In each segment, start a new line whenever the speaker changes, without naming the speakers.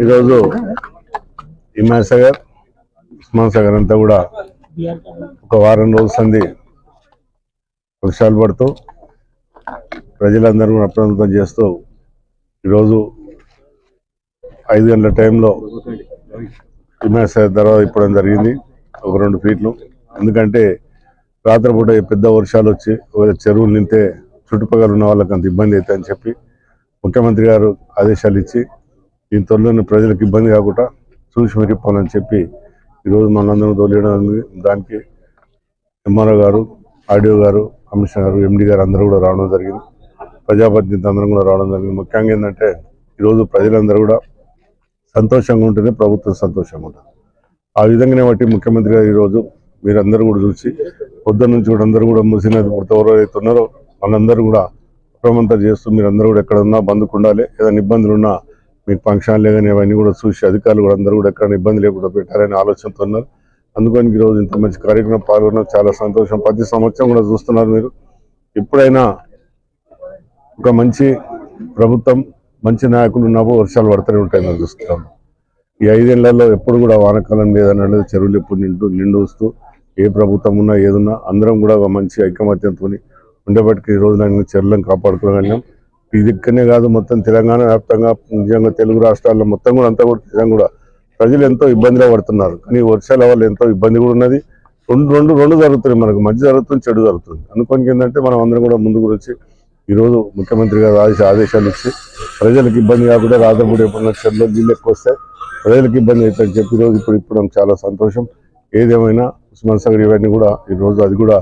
ఈరోజు హిమాయత్ సాగర్, ఉస్మాన్ సాగర్ అంతా కూడా ఒక వారం రోజుల సంది వర్షాలు పడుతూ ప్రజలందరూ అప్రమత్తం చేస్తూ ఈరోజు 5 గంటల టైంలో హిమాయత్ సాగర్ తర్వాత ఇప్పడం జరిగింది ఒక 2 ఫీట్లు. ఎందుకంటే రాత్రిపూట పెద్ద వర్షాలు వచ్చి చెరువులు నింతే చుట్టుపక్కల ఉన్న వాళ్ళకి అంత ఇబ్బంది అవుతుందని చెప్పి ముఖ్యమంత్రి గారు ఆదేశాలు ఇచ్చి దీని త్వరలోనే ప్రజలకు ఇబ్బంది కాకుండా చూసి మెరిపోవాలని చెప్పి ఈరోజు మనందరం తోలేయడం. దానికి ఎంఆర్ఓ గారు, ఆర్డీఓ గారు, కమిషనర్ గారు, ఎండీ గారు అందరూ కూడా రావడం జరిగింది. ప్రజాప్రతినిధులు అందరం కూడా రావడం జరిగింది. ముఖ్యంగా ఏంటంటే ఈరోజు ప్రజలందరూ కూడా సంతోషంగా ఉంటేనే ప్రభుత్వం సంతోషంగా ఉంటుంది. ఆ విధంగానే బట్టి ముఖ్యమంత్రి గారు ఈరోజు మీరందరూ కూడా చూసి పొద్దున్న నుంచి కూడా అందరూ కూడా ముసినది ఎవరైతే ఉన్నారో వాళ్ళందరూ కూడా అప్రమత్తం చేస్తూ మీరందరూ కూడా ఎక్కడ ఉన్నా బంధుకు ఉండాలి, ఏదైనా ఇబ్బందులు ఉన్నా మీకు ఫంక్షన్లే కానీ అవన్నీ కూడా చూసి అధికారులు కూడా అందరూ కూడా ఎక్కడ ఇబ్బంది లేకుండా పెట్టారనే ఆలోచనతో ఉన్నారు. అందుకని ఈరోజు ఇంత మంచి కార్యక్రమం పాల్గొనడం చాలా సంతోషం. ప్రతి సంవత్సరం కూడా చూస్తున్నారు మీరు. ఎప్పుడైనా ఒక మంచి ప్రభుత్వం, మంచి నాయకులు ఉన్నప్పుడు వర్షాలు పడుతూనే ఉంటాయి మనం చూస్తున్నాం. ఈ 5 ఏళ్లలో ఎప్పుడు కూడా వానకాలం లేదన్నది చెరువులు ఎప్పుడు నిండు వస్తూ ఏ ప్రభుత్వం ఉన్నా ఏదున్నా అందరం కూడా ఒక మంచి ఐకమత్యంతో ఉండేప్పటికీ ఈ రోజు చెరువులను కాపాడుకోగలిగాం. ఇది ఇక్కడనే కాదు, మొత్తం తెలంగాణ వ్యాప్తంగా నిజంగా తెలుగు రాష్ట్రాల్లో మొత్తం కూడా అంతా కూడా నిజంగా కూడా ప్రజలు ఎంతో ఇబ్బందిలో పడుతున్నారు. కానీ వర్షాల వల్ల ఎంతో ఇబ్బంది కూడా ఉన్నది. రెండు జరుగుతుంది, మనకు మంచి జరుగుతుంది, చెడు జరుగుతుంది. అనుకోనికి ఏంటంటే మనం అందరం కూడా ముందు గురించి ఈరోజు ముఖ్యమంత్రి గారు ఆదేశాలు ఇచ్చి ప్రజలకు ఇబ్బంది కాకుండా రాత్రిపూట ఎప్పుడున్న చెరువులో నీళ్ళు ఎక్కువ వస్తాయి, ప్రజలకు ఇబ్బంది అవుతుందని చెప్పి ఈరోజు ఇప్పుడు చాలా సంతోషం. ఏదేమైనా ఉస్మాన్ సాగర్ ఇవన్నీ కూడా ఈరోజు అది కూడా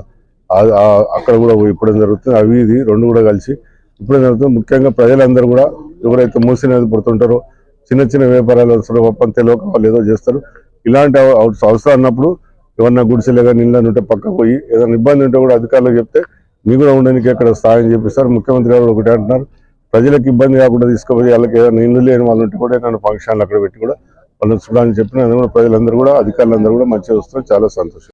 అక్కడ కూడా ఇప్పడం జరుగుతుంది. అవి ఇది 2 కూడా కలిసి ఇప్పుడే జరుగుతుంది. ముఖ్యంగా ప్రజలందరూ కూడా ఎవరైతే మూసినది పడుతుంటారో చిన్న చిన్న వ్యాపారాలు పప్పని తెలియక వాళ్ళు ఏదో చేస్తారు. ఇలాంటి అవసరం అన్నప్పుడు ఏమన్నా గుడిసెలుగా నీళ్ళ ఉంటే పక్క పోయి ఏదైనా ఇబ్బంది ఉంటే కూడా అధికారులకు చెప్తే మీకు కూడా ఉండడానికి అక్కడ సహాయం చేపిస్తారు. ముఖ్యమంత్రి గారు ఒకటే అంటున్నారు, ప్రజలకు ఇబ్బంది కాకుండా తీసుకుపోయి వాళ్ళకి ఏదైనా ఇల్లు లేని వాళ్ళు ఉంటే కూడా ఏదైనా ఫంక్షన్లు అక్కడ పెట్టి కూడా వాళ్ళని చూడాలని చెప్పిన ప్రజలందరూ కూడా అధికారులందరూ కూడా మంచిగా వస్తారు. చాలా సంతోషం.